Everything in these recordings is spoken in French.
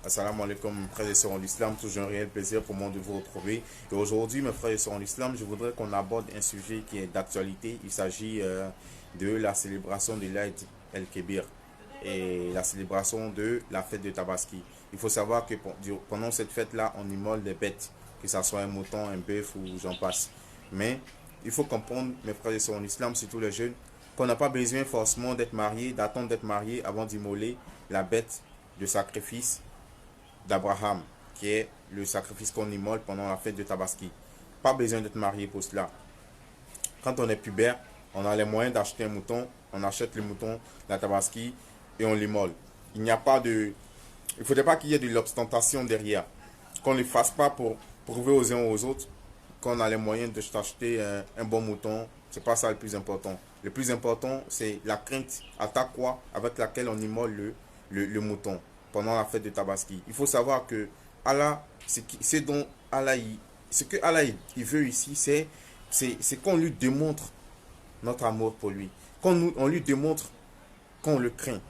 Assalamu alaikum, frères et sœurs en islam, toujours un réel plaisir pour moi de vous retrouver. Et aujourd'hui, mes frères et sœurs en islam, je voudrais qu'on aborde un sujet qui est d'actualité. Il s'agit de la célébration de l'Aïd el-Kébir et la célébration de la fête de Tabaski. Il faut savoir que pendant cette fête-là, on immole des bêtes, que ce soit un mouton, un bœuf ou j'en passe. Mais il faut comprendre, mes frères et sœurs en islam, surtout les jeunes, qu'on n'a pas besoin forcément d'être marié, d'attendre d'être marié avant d'immoler la bête de sacrifice d'Abraham, qui est le sacrifice qu'on immole pendant la fête de Tabaski. Pas besoin d'être marié pour cela. Quand on est pubère, on a les moyens d'acheter un mouton, on achète le mouton, la Tabaski, et on l'immole. Il n'y a pas de... Il ne faudrait pas qu'il y ait de l'ostentation derrière. Qu'on ne le fasse pas pour prouver aux uns aux autres qu'on a les moyens de s'acheter un bon mouton. C'est pas ça le plus important. Le plus important, c'est la crainte à taqwa avec laquelle on immole le mouton pendant la fête de Tabaski. Il faut savoir que Allah, ce dont Allah, ce que Allah il veut ici, c'est qu'on lui démontre notre amour pour lui. On lui démontre qu'on le craint,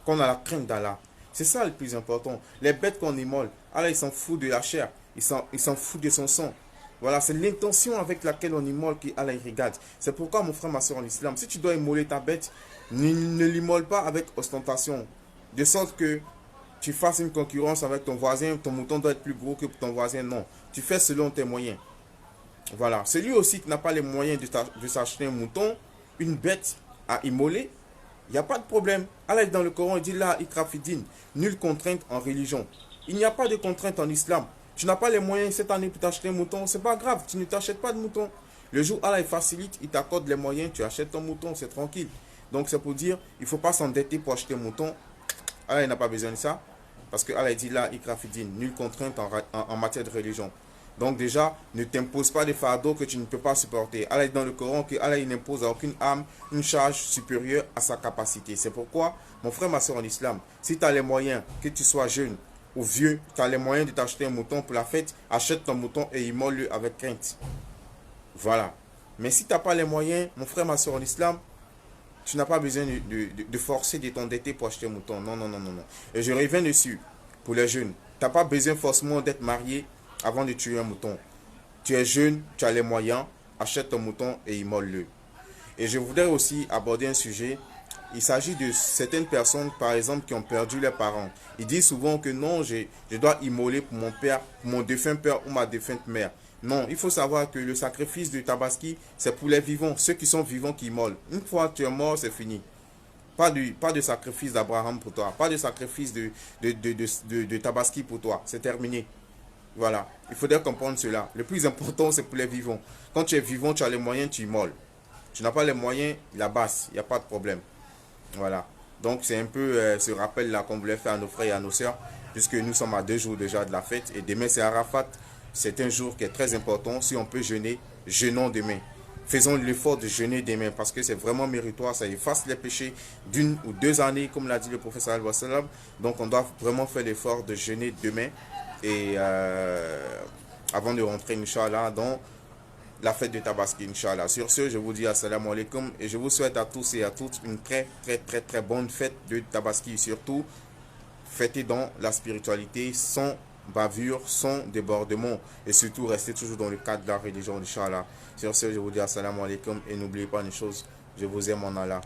qu'on a la crainte d'Allah. C'est ça le plus important. Les bêtes qu'on immole, Allah il s'en fout de la chair, il s'en fout de son sang. Voilà, c'est l'intention avec laquelle on immole qu'Allah regarde. C'est pourquoi mon frère, ma soeur en islam, si tu dois immoler ta bête, ne l'immole pas avec ostentation. De sorte que tu fasses une concurrence avec ton voisin, ton mouton doit être plus gros que ton voisin. Non, tu fais selon tes moyens. Voilà, celui aussi qui n'a pas les moyens de s'acheter un mouton, une bête à immoler, il n'y a pas de problème. Allah est dans le Coran, il dit là, ikrafidin, nulle contrainte en religion. Il n'y a pas de contrainte en islam. Tu n'as pas les moyens cette année pour t'acheter un mouton, c'est pas grave, tu ne t'achètes pas de mouton. Le jour où Allah facilite, il t'accorde les moyens, tu achètes ton mouton, c'est tranquille. Donc c'est pour dire, il ne faut pas s'endetter pour acheter un mouton. Allah n'a pas besoin de ça. Parce que Allah dit là, ikrafidin, nulle contrainte en matière de religion. Donc déjà, ne t'impose pas des fardeaux que tu ne peux pas supporter. Allah dit dans le Coran que Allah n'impose à aucune âme une charge supérieure à sa capacité. C'est pourquoi, mon frère, ma soeur en islam, si tu as les moyens, que tu sois jeune ou vieux, tu as les moyens de t'acheter un mouton pour la fête, achète ton mouton et immole-le avec crainte. Voilà. Mais si tu n'as pas les moyens, mon frère, ma soeur en islam, tu n'as pas besoin de forcer de t'endetter pour acheter un mouton. Non, non, non, non, non. Et je reviens dessus pour les jeunes. Tu n'as pas besoin forcément d'être marié avant de tuer un mouton. Tu es jeune, tu as les moyens, achète ton mouton et immole-le. Et je voudrais aussi aborder un sujet. Il s'agit de certaines personnes, par exemple, qui ont perdu leurs parents. Ils disent souvent que non, je dois immoler pour mon père, pour mon défunt père ou ma défunte mère. Non, il faut savoir que le sacrifice de Tabaski, c'est pour les vivants, ceux qui sont vivants qui immolent. Une fois que tu es mort, c'est fini. Pas de sacrifice d'Abraham pour toi, pas de sacrifice de Tabaski pour toi. C'est terminé. Voilà, il faudrait comprendre cela. Le plus important, c'est pour les vivants. Quand tu es vivant, tu as les moyens, tu immoles. Tu n'as pas les moyens, la basse, il n'y a pas de problème. Voilà. Donc c'est un peu ce rappel-là qu'on voulait faire à nos frères et à nos sœurs, puisque nous sommes à 2 jours déjà de la fête, et demain c'est Arafat. C'est un jour qui est très important. Si on peut jeûner, jeûnons demain. Faisons l'effort de jeûner demain, parce que c'est vraiment méritoire, ça efface les péchés d'1 ou 2 années, comme l'a dit le professeur Al-Wassalam. Donc on doit vraiment faire l'effort de jeûner demain, et avant de rentrer, Inch'Allah, dans la fête de Tabaski, Inch'Allah. Sur ce, je vous dis assalamu alaikum et je vous souhaite à tous et à toutes une très très très très bonne fête de Tabaski. Surtout, fêtez dans la spiritualité sans bavure, sans débordement et surtout restez toujours dans le cadre de la religion, Inch'Allah. Sur ce, je vous dis assalamu alaikum et n'oubliez pas une chose, je vous aime en Allah.